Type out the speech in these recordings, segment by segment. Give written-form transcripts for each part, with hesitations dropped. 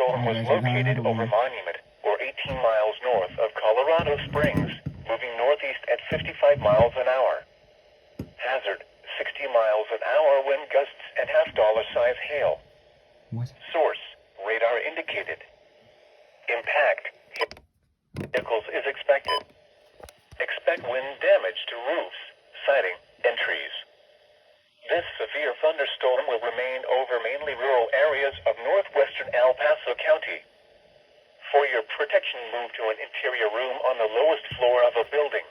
thunderstorm was located over Monument, or 18 miles north of Colorado Springs, moving northeast at 55 miles an hour. Hazard, 60 miles an hour wind gusts and half-dollar size hail. What? Source, radar indicated. Impact, vehicles is expected. Expect wind damage to roofs, siding, and trees. This severe thunderstorm will remain over mainly rural areas of northwestern El Paso County. For your protection, move to an interior room on the lowest floor of a building.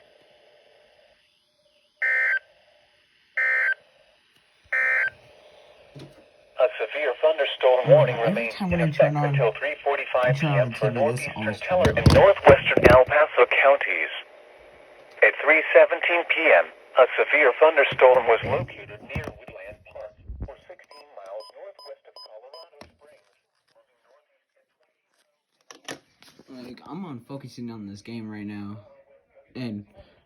A severe thunderstorm warning remains in effect until 3:45 p.m. for northeastern Teller and northwestern El Paso counties. At 3:17 p.m., a severe thunderstorm was located near Woodland Park, or 16 miles northwest of Colorado Springs. Like, I'm on focusing on this game right now. And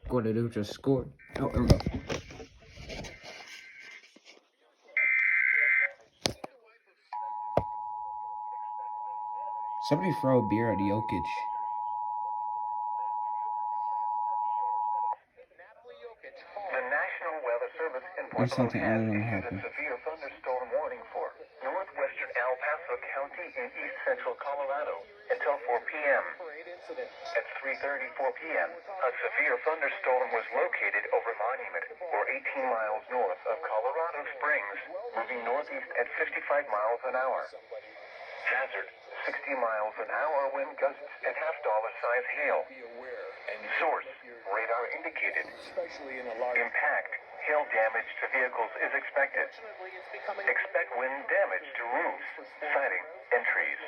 Guadalupe just scored. Oh, here we go. Somebody throw a beer at Jokic. The National Weather Service in Or something, I don't know what issued a happened. severe thunderstorm warning for northwestern El Paso County in east central Colorado until 4 p.m. At 3:34 p.m., a severe thunderstorm was located over Monument, or 18 miles north of Colorado Springs, moving northeast at 55 miles an hour. Hazard, 60 miles an hour wind gusts and half-dollar size hail. Source, radar indicated. Impact, hail damage to vehicles is expected. Expect wind damage to roofs, siding, and trees.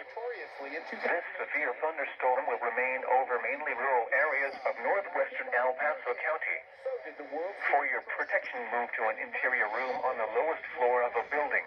This severe thunderstorm will remain over mainly rural areas of northwestern El Paso County. For your protection, move to an interior room on the lowest floor of a building.